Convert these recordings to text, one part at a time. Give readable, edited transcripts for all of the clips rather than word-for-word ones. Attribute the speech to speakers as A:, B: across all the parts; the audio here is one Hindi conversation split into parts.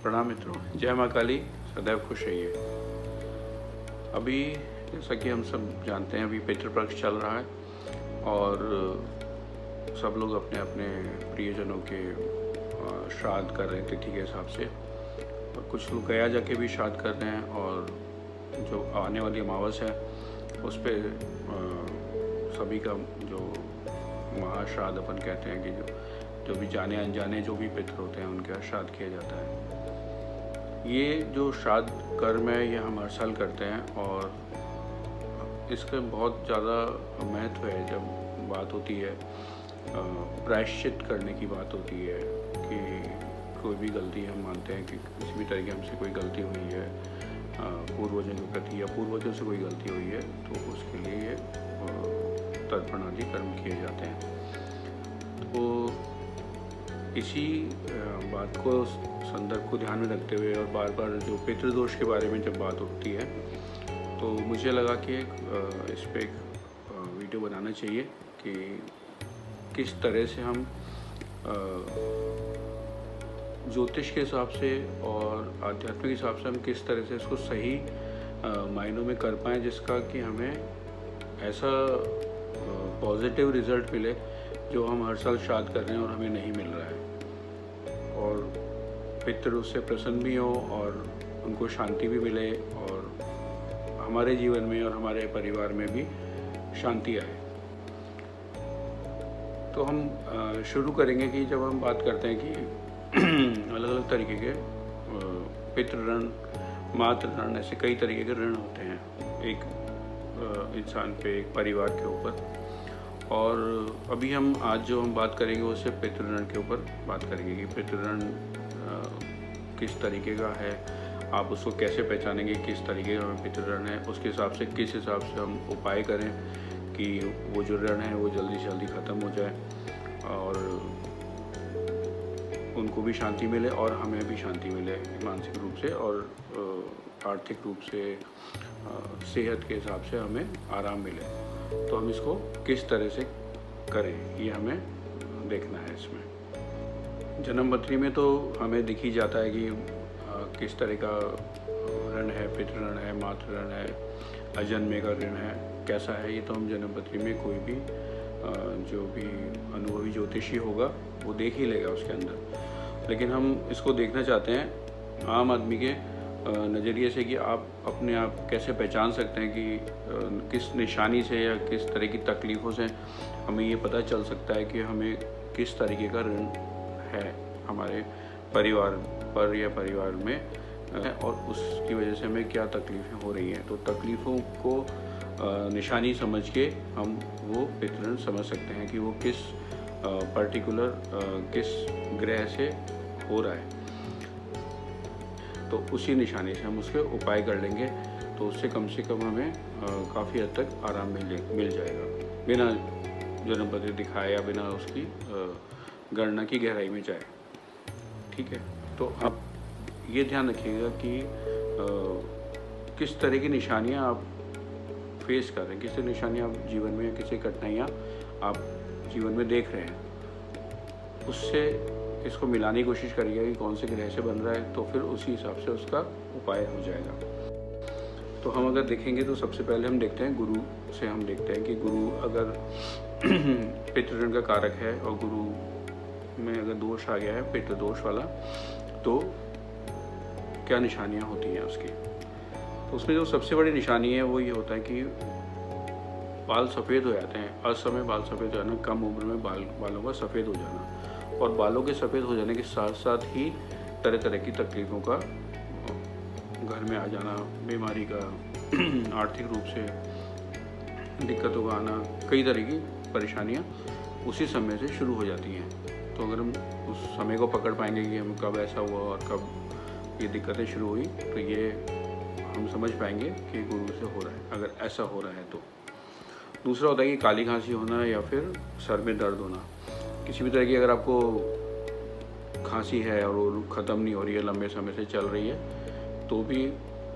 A: प्रणाम मित्रों, जय माँ काली, सदैव खुश रहिए। अभी जैसा कि हम सब जानते हैं, अभी पितृपक्ष चल रहा है और सब लोग अपने अपने प्रियजनों के श्राद्ध कर रहे हैं तिथि के हिसाब से, और कुछ लोग गया जाके भी श्राद्ध कर रहे हैं। और जो आने वाली अमावस है उस पर सभी का जो महाश्राद्ध अपन कहते हैं कि जो भी जाने अनजाने जो भी पितृ होते हैं उनका श्राद्ध किया जाता है। ये जो श्राद्ध कर्म है ये हम हर साल करते हैं और इसका बहुत ज़्यादा महत्व है। जब बात होती है प्रायश्चित करने की बात होती है कि कोई भी गलती हम मानते हैं कि किसी भी तरह की हमसे कोई गलती हुई है पूर्वजों के प्रति या पूर्वजों से कोई गलती हुई है, तो उसके लिए ये तर्पण आदि कर्म किए जाते हैं। तो इसी बात को संदर्भ को ध्यान में रखते हुए और बार बार जो पितृदोष के बारे में जब बात उठती है तो मुझे लगा कि इस पर एक वीडियो बनाना चाहिए कि किस तरह से हम ज्योतिष के हिसाब से और आध्यात्मिक हिसाब से हम किस तरह से इसको सही मायनों में कर पाएँ, जिसका कि हमें ऐसा पॉजिटिव रिज़ल्ट मिले जो हम हर साल श्राद्ध कर रहे हैं और हमें नहीं मिल रहा है, और पितृ उससे प्रसन्न भी हो और उनको शांति भी मिले और हमारे जीवन में और हमारे परिवार में भी शांति आए। तो हम शुरू करेंगे कि जब हम बात करते हैं कि अलग अलग तरीके के पितृ ऋण, मातृ ऋण, ऐसे कई तरीके के ऋण होते हैं एक इंसान पे, एक परिवार के ऊपर। और अभी आज जो हम बात करेंगे वो सिर्फ पितृ ऋण के ऊपर बात करेंगे कि पितृ ऋण किस तरीके का है, आप उसको कैसे पहचानेंगे, किस तरीके का पितृ ऋण है, उसके हिसाब से किस हिसाब से हम उपाय करें कि वो जो ऋण है वो जल्दी से जल्दी ख़त्म हो जाए और उनको भी शांति मिले और हमें भी शांति मिले मानसिक रूप से और आर्थिक रूप से, सेहत के हिसाब से हमें आराम मिले। तो हम इसको किस तरह से करें ये हमें देखना है। इसमें जन्मपत्री में तो हमें दिख ही जाता है कि किस तरह का ऋण है, पितृ ऋण है, मातृ ऋण है, अजन्मे का ऋण है, कैसा है। ये तो हम जन्मपत्री में कोई भी जो भी अनुभवी ज्योतिषी होगा वो देख ही लेगा उसके अंदर। लेकिन हम इसको देखना चाहते हैं आम आदमी के नज़रिए से कि आप अपने आप कैसे पहचान सकते हैं कि किस निशानी से या किस तरह की तकलीफ़ों से हमें ये पता चल सकता है कि हमें किस तरीके का ऋण है हमारे परिवार पर या परिवार में और उसकी वजह से हमें क्या तकलीफ़ें हो रही हैं। तो तकलीफ़ों को निशानी समझ के हम वो पितृ ऋण समझ सकते हैं कि वो किस पर्टिकुलर किस ग्रह से हो रहा है। तो उसी निशानी से हम उसके उपाय कर लेंगे तो उससे कम से कम हमें काफ़ी हद तक आराम मिल जाएगा, बिना जन्मपत्री दिखाए या बिना उसकी गणना की गहराई में जाए। ठीक है, तो आप ये ध्यान रखिएगा कि किस तरह की निशानियाँ आप फेस कर रहे हैं, किस निशानियाँ आप जीवन में, किसी कठिनाइयाँ आप जीवन में देख रहे हैं, उससे इसको मिलाने की कोशिश करिएगा कि कौन से ग्रह से बन रहा है, तो फिर उसी हिसाब से उसका उपाय हो जाएगा। तो हम अगर देखेंगे तो सबसे पहले हम देखते हैं गुरु से, हम देखते हैं कि गुरु अगर पितृ ऋण का कारक है और गुरु में अगर दोष आ गया है, पितृ दोष वाला, तो क्या निशानियाँ होती हैं उसकी। तो उसमें जो सबसे बड़ी निशानी है वो ये होता है कि बाल सफ़ेद हो जाते हैं, असमय बाल सफ़ेद हो जाना, कम उम्र में बालों का सफ़ेद हो जाना, और बालों के सफ़ेद हो जाने के साथ साथ ही तरह तरह की तकलीफ़ों का घर में आ जाना, बीमारी का, आर्थिक रूप से दिक्कतों का आना, कई तरह की परेशानियां उसी समय से शुरू हो जाती हैं। तो अगर हम उस समय को पकड़ पाएंगे कि हम कब ऐसा हुआ और कब ये दिक्कतें शुरू हुई, तो ये हम समझ पाएंगे कि गुरु से हो रहा है, अगर ऐसा हो रहा है तो। दूसरा होता है कि काली खांसी होना या फिर सर में दर्द होना। किसी भी तरह की अगर आपको खांसी है और वो ख़त्म नहीं हो रही है, लंबे समय से चल रही है, तो भी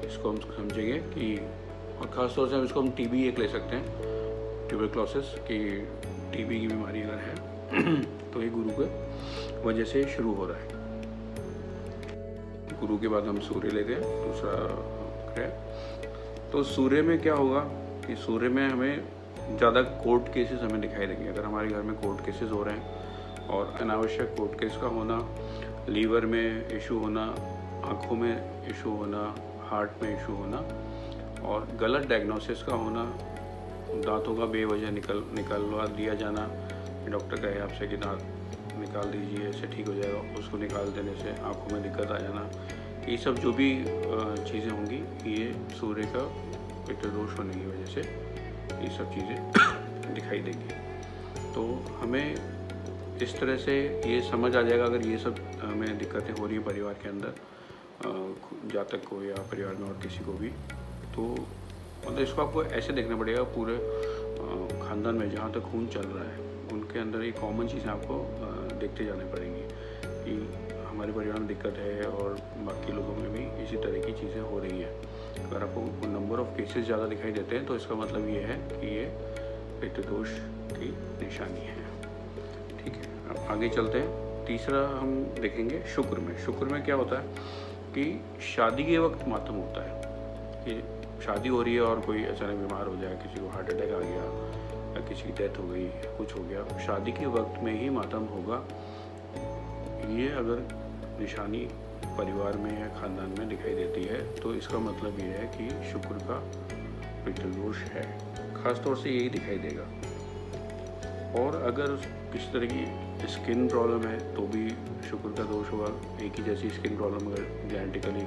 A: इसको हम समझेंगे कि, और ख़ास तौर से हम इसको टीबी एक ले सकते हैं, ट्यूबरक्लोसिस की टीबी की बीमारी अगर है तो ये गुरु के वजह से शुरू हो रहा है। गुरु के बाद हम सूर्य लेते हैं, दूसरा ग्रह। तो सूर्य में क्या होगा कि सूर्य में हमें ज़्यादा कोर्ट केसेस हमें दिखाई देंगे। अगर हमारे घर में कोर्ट केसेस हो रहे हैं और अनावश्यक कोर्ट केस का होना, लीवर में इशू होना, आँखों में इशू होना, हार्ट में इशू होना और गलत डायग्नोसिस का होना, दांतों का बेवजह निकलवा दिया जाना, डॉक्टर कहे आपसे कि दांत निकाल दीजिए, इससे ठीक हो जाएगा, उसको निकाल देने से आँखों में दिक्कत आ जाना, ये सब जो भी चीज़ें होंगी ये सूर्य का पितृदोष होने की वजह से ये सब चीज़ें दिखाई देंगी। तो हमें इस तरह से ये समझ आ जाएगा अगर ये सब हमें दिक्कतें हो रही हैं परिवार के अंदर, जातक को या परिवार में और किसी को भी, तो मतलब इसको आपको ऐसे देखना पड़ेगा पूरे ख़ानदान में जहाँ तक खून चल रहा है उनके अंदर ये कॉमन चीज़ें आपको देखते जाने पड़ेंगी कि हमारे परिवार में दिक्कत है और बाकी लोगों में भी इसी तरह की चीज़ें हो रही हैं। अगर आपको नंबर ऑफ़ केसेस ज़्यादा दिखाई देते हैं तो इसका मतलब ये है कि ये पितृदोष की निशानी है। ठीक है, अब आगे चलते हैं। तीसरा हम देखेंगे शुक्र में। शुक्र में क्या होता है कि शादी के वक्त मातम होता है कि शादी हो रही है और कोई अचानक बीमार हो जाए, किसी को हार्ट अटैक आ गया या किसी की डेथ हो गई, कुछ हो गया, शादी के वक्त में ही मातम होगा। ये अगर निशानी परिवार में या ख़ानदान में दिखाई देती है तो इसका मतलब ये है कि शुक्र का पितृदोष है, ख़ास तौर से यही दिखाई देगा। और अगर किसी तरह की स्किन प्रॉब्लम है तो भी शुक्र का दोष होगा। एक ही जैसी स्किन प्रॉब्लम अगर जेनेटिकली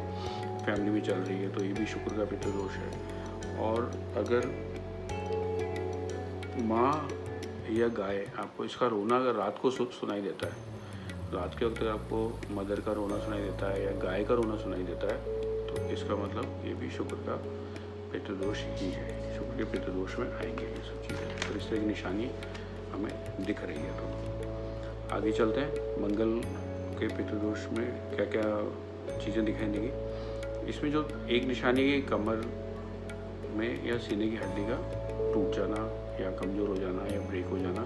A: फैमिली में चल रही है तो ये भी शुक्र का पितृदोष है। और अगर माँ या गाय, आपको इसका रोना अगर रात को सुनाई देता है, रात के वक्त अगर आपको मदर का रोना सुनाई देता है या गाय का रोना सुनाई देता है तो इसका मतलब ये भी शुक्र का पितृदोष ही है। शुक्र के पितृदोष में आएंगे ये सब चीज़ें। तो इस तरह की निशानी हमें दिख रही है। तो आगे चलते हैं। मंगल के पितृदोष में क्या क्या चीज़ें दिखाई देंगी। इसमें जो एक निशानी है कमर में या सीने की हड्डी का टूट जाना या कमज़ोर हो जाना या ब्रेक हो जाना,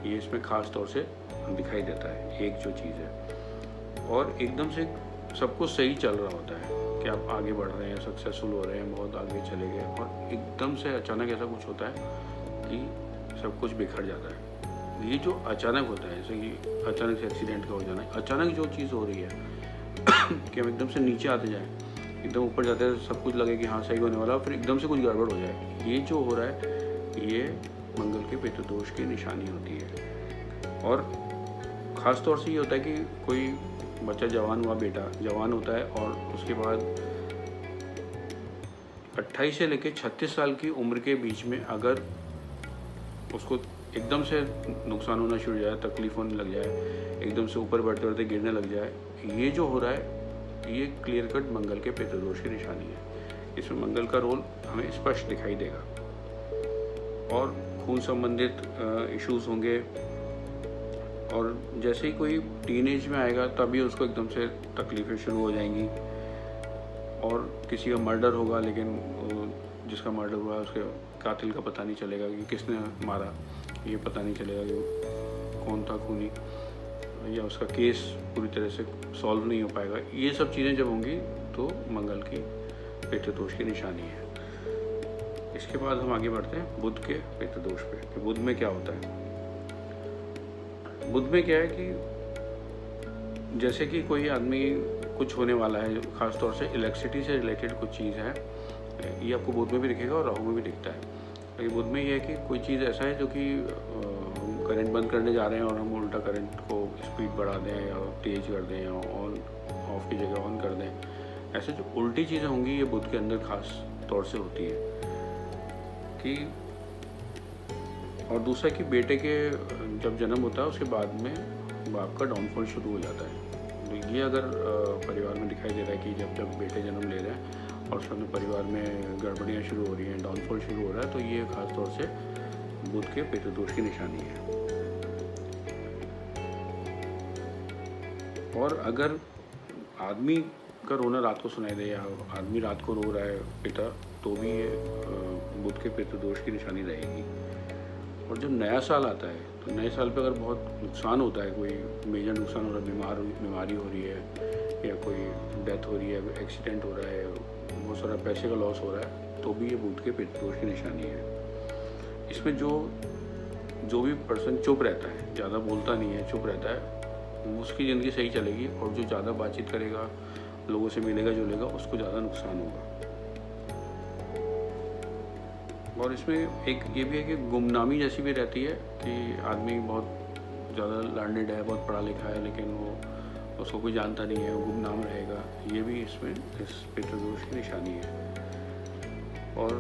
A: ये इसमें ख़ास तौर से दिखाई देता है एक जो चीज़ है। और एकदम से सब कुछ सही चल रहा होता है कि आप आगे बढ़ रहे हैं, सक्सेसफुल हो रहे हैं, बहुत आगे चले गए और एकदम से अचानक ऐसा कुछ होता है कि सब कुछ बिखर जाता है। ये जो अचानक होता है, जैसे कि अचानक से एक्सीडेंट का हो जाना, अचानक जो चीज़ हो रही है कि हम एकदम से नीचे आते जाएँ, एकदम ऊपर जाते हैं, सब कुछ लगे कि हाँ सही होने वाला, फिर एकदम से कुछ गड़बड़ हो जाए, ये जो हो रहा है ये मंगल के पितृदोष की निशानी होती है। और ख़ास तौर से ये होता है कि कोई बच्चा जवान हुआ, बेटा जवान होता है और उसके बाद 28 से लेकर 36 साल की उम्र के बीच में अगर उसको एकदम से नुकसान होना शुरू हो जाए, तकलीफ होने लग जाए, एकदम से ऊपर बढ़ते बढ़ते गिरने लग जाए, ये जो हो रहा है ये क्लियर कट मंगल के पितृदोष की निशानी है। इसमें मंगल का रोल हमें स्पष्ट दिखाई देगा। और खून संबंधित इश्यूज होंगे और जैसे ही कोई टीनेज में आएगा तभी उसको एकदम से तकलीफ़ें शुरू हो जाएंगी। और किसी का मर्डर होगा लेकिन जिसका मर्डर हुआ उसके कातिल का पता नहीं चलेगा कि किसने मारा, ये पता नहीं चलेगा कि कौन था खूनी, या उसका केस पूरी तरह से सॉल्व नहीं हो पाएगा। ये सब चीज़ें जब होंगी तो मंगल की पितृदोष की निशानी है। इसके बाद हम आगे बढ़ते हैं बुध के पितृदोष पे कि बुध में क्या होता है। बुध में क्या है कि जैसे कि कोई आदमी कुछ होने वाला है, ख़ास तौर से इलेक्ट्रिसिटी से रिलेटेड कुछ चीज़ है, ये आपको बुध में भी दिखेगा और राहु में भी दिखता है। लेकिन बुध में ये है कि कोई चीज़ ऐसा है जो कि हम करंट बंद करने जा रहे हैं और हम उल्टा करंट को स्पीड बढ़ा दें या तेज़ कर दें या ऑन ऑफ की जगह ऑन कर दें, ऐसे जो उल्टी चीज़ें होंगी ये बुध के अंदर ख़ास तौर से होती है। कि और दूसरा कि बेटे के जब जन्म होता है उसके बाद में बाप का डाउनफॉल शुरू हो जाता है। तो ये अगर परिवार में दिखाई दे रहा है कि जब बेटे जन्म ले रहे हैं और उसमें परिवार में गड़बड़ियाँ शुरू हो रही हैं, डाउनफॉल शुरू हो रहा है, तो ये खास तौर से बुध के पितृदोष की निशानी है। और अगर आदमी का रोना रात को सुनाई दे या आदमी रात को रो रहा है पिता, तो भी ये बुध के पितृदोष की निशानी रहेगी। और जब नया साल आता है तो नए साल पे अगर बहुत नुकसान होता है, कोई मेजर नुकसान हो रहा है, बीमारी हो रही है या कोई डेथ हो रही है, एक्सीडेंट हो रहा है, बहुत सारा पैसे का लॉस हो रहा है, तो भी ये भूत के पितृदोष की निशानी है। इसमें जो भी पर्सन चुप रहता है, ज़्यादा बोलता नहीं है, चुप रहता है, उसकी ज़िंदगी सही चलेगी, और जो ज़्यादा बातचीत करेगा, लोगों से मिलेगा जुलेगा, उसको ज़्यादा नुकसान होगा। और इसमें एक ये भी है कि गुमनामी जैसी भी रहती है कि आदमी बहुत ज़्यादा लर्नड है, बहुत पढ़ा लिखा है, लेकिन वो उसको कोई जानता नहीं है, वो गुमनाम रहेगा। ये भी इसमें इस पितृदोष की निशानी है। और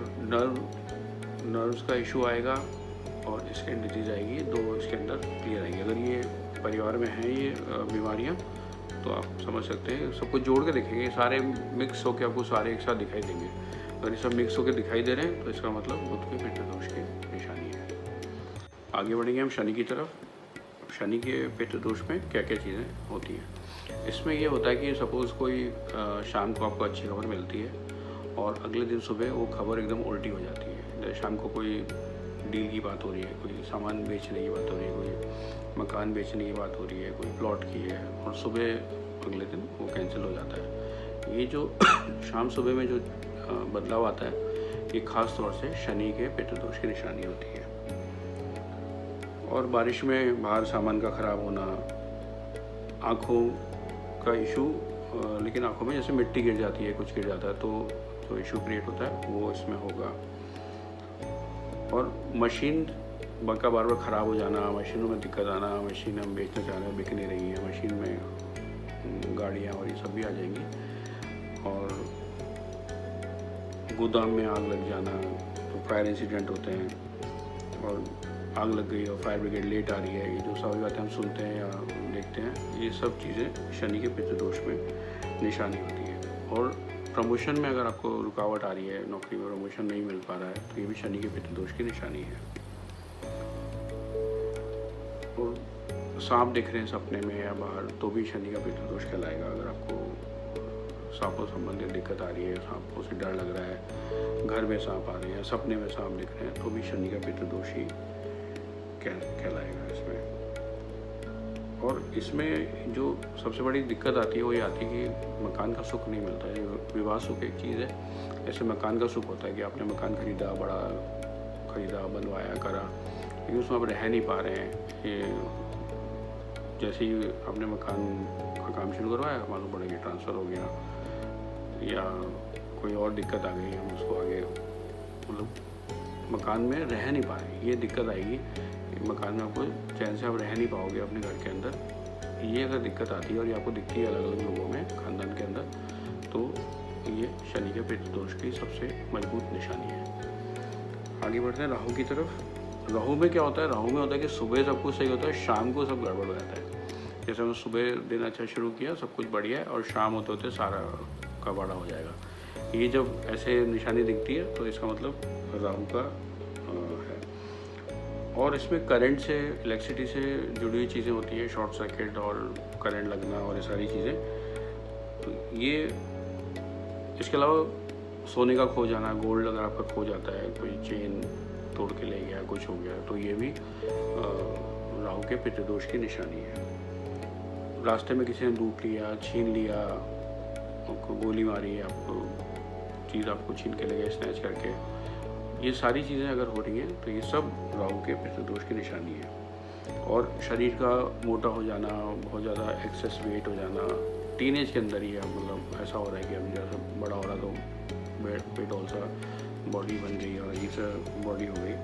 A: नर्व्स का इशू आएगा और स्किन डिजीज आएगी, दो इसके अंदर क्लियर आएगी। अगर ये परिवार में हैं ये बीमारियां, तो आप समझ सकते हैं, सबको जोड़ के देखेंगे, सारे मिक्स होकर आपको सारे एक साथ दिखाई देंगे। अगर ये सब मिक्स होकर दिखाई दे रहे हैं तो इसका मतलब बुध के पितृदोष की निशानी है। आगे बढ़ेंगे हम शनि की तरफ। शनि के पितृदोष में क्या क्या चीज़ें होती हैं। इसमें ये होता है कि सपोज़ कोई शाम को आपको अच्छी खबर मिलती है और अगले दिन सुबह वो खबर एकदम उल्टी हो जाती है। जैसे शाम को कोई डील की बात हो रही है, कोई सामान बेचने की बात हो रही है, कोई मकान बेचने की बात हो रही है, कोई प्लॉट की है, और सुबह अगले दिन वो कैंसिल हो जाता है। ये जो शाम सुबह में जो बदलाव आता है, ये ख़ास तौर से शनि के पितृदोष की निशानी होती है। और बारिश में बाहर सामान का ख़राब होना, आँखों का इशू, लेकिन आँखों में जैसे मिट्टी गिर जाती है, कुछ गिर जाता है, तो जो इशू क्रिएट होता है वो इसमें होगा। और मशीन का बार बार ख़राब हो जाना, मशीनों में दिक्कत आना, मशीन हम बेचना चाह रहे हैं, बिक नहीं रही है, मशीन में गाड़ियाँ और ये सब भी आ जाएंगी। और गोदाम में आग लग जाना, तो फायर इंसिडेंट होते हैं, और आग लग गई और फायर ब्रिगेड लेट आ रही है, ये जो सभी बातें हम सुनते हैं या देखते हैं, ये सब चीज़ें शनि के पितृदोष में निशानी होती है। और प्रमोशन में अगर आपको रुकावट आ रही है, नौकरी में प्रमोशन नहीं मिल पा रहा है, तो ये भी शनि के पितृदोष की निशानी है। और सांप दिख रहे हैं सपने में या बाहर, तो भी शनि का पितृदोष कहलाएगा। अगर आपको सांपों संबंधित दिक्कत आ रही है, सांपों से डर लग रहा है, घर में सांप आ रहे हैं, सपने में सांप दिख रहे हैं, तो भी शनि का पितृदोष ही कहलाएगा इसमें। और इसमें जो सबसे बड़ी दिक्कत आती है वो ये आती है कि मकान का सुख नहीं मिलता है। विवाह सुख एक चीज़ है, जैसे मकान का सुख होता है कि आपने मकान खरीदा, बड़ा खरीदा, बनवाया, करा, लेकिन उसमें आप रह नहीं पा रहे हैं। ये जैसे ही आपने मकान का काम शुरू करवाया, मालूम पड़ेगा ट्रांसफ़र हो गया या कोई और दिक्कत आ गई, हम उसको आगे मतलब मकान में रह नहीं पा रहे, ये दिक्कत आएगी। मकान में आपको चैन से आप रह नहीं पाओगे अपने घर के अंदर। ये अगर दिक्कत आती है और ये आपको दिखती है अलग अलग लोगों में, खानदान के अंदर, तो ये शनि के पितृदोष की सबसे मजबूत निशानी है। आगे बढ़ते हैं राहु की तरफ। राहु में क्या होता है? राहु में होता है कि सुबह सब कुछ सही होता है, शाम को सब गड़बड़ हो जाता है। जैसे हमने सुबह दिन अच्छा शुरू किया, सब कुछ बढ़िया है, और शाम होते होते सारा कबाड़ा हो जाएगा। ये जब ऐसे निशानी दिखती है तो इसका मतलब राहु का है। और इसमें करंट से, इलेक्ट्रिसिटी से जुड़ी हुई चीज़ें होती हैं, शॉर्ट सर्किट और करंट लगना और ये सारी चीज़ें। तो ये इसके अलावा सोने का खो जाना, गोल्ड अगर आपका खो जाता है, कोई चेन तोड़ के ले गया, कुछ हो गया, तो ये भी राहु के पितृदोष की निशानी है। रास्ते में किसी ने लूट लिया, छीन लिया, आपको गोली मारी, आपको चीज़ आपको छीन के ले गए स्नैच करके, ये सारी चीज़ें अगर हो रही हैं तो ये सब राहु के पितृदोष की निशानी है। और शरीर का मोटा हो जाना, बहुत ज़्यादा एक्सेस वेट हो जाना, टीनेज के अंदर ही है, मतलब ऐसा हो रहा है कि अभी जैसा बड़ा हो रहा तो पेट सा बॉडी बन गई और ये सब बॉडी हो गई।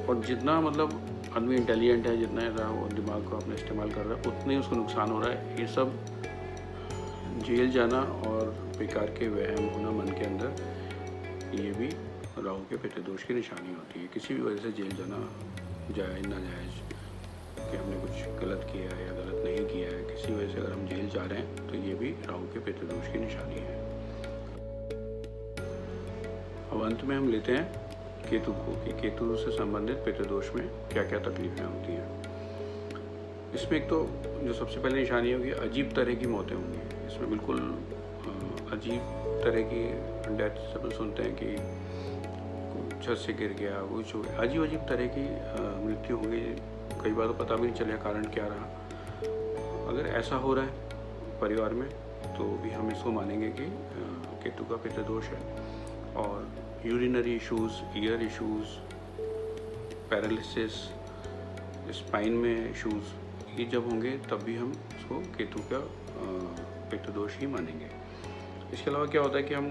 A: और जितना मतलब आदमी इंटेलिजेंट है, जितना वो दिमाग को अपने इस्तेमाल कर रहा है, उतना ही उसको नुकसान हो रहा है। ये सब जेल जाना और बेकार के वहम होना मन के अंदर, ये भी राहु के पितृदोष की निशानी होती है। किसी भी वजह से जेल जाना, जायज़ नाजायज़, कि हमने कुछ गलत किया है या गलत नहीं किया है, किसी वजह से अगर हम जेल जा रहे हैं तो ये भी राहु के पितृदोष की निशानी है। अब अंत में हम लेते हैं केतु को, कि केतु से संबंधित पितृदोष में क्या क्या तकलीफें होती हैं। इसमें एक तो जो सबसे पहले निशानी होगी, अजीब तरह की मौतें होंगी। इसमें बिल्कुल अजीब तरह की डेथ सब सुनते हैं कि छत से गिर गया, कुछ हो गया, अजीब अजीब तरह की मृत्यु हो गई। कई बार तो पता भी नहीं चला कारण क्या रहा। अगर ऐसा हो रहा है परिवार में तो भी हम इसको मानेंगे कि केतु का पितृदोष है। और urinary issues, year issues, paralysis, spine में इश्यूज़, ये जब होंगे तब भी हम इसको केतु का पितृदोष ही मानेंगे। इसके अलावा क्या होता है कि हम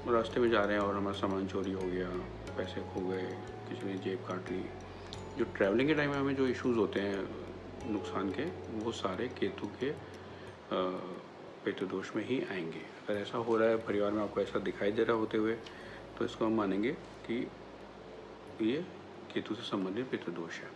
A: रास्ते में जा रहे हैं और हमारा सामान चोरी हो गया, पैसे खो गए, किसी ने जेब काट ली। जो ट्रैवलिंग के टाइम में हमें जो इश्यूज़ होते हैं नुकसान के, वो सारे केतु के पितृदोष में ही आएंगे। अगर ऐसा हो रहा है परिवार में, आपको ऐसा दिखाई दे रहा होते हुए, तो इसको हम मानेंगे कि ये केतु से संबंधित पितृदोष है।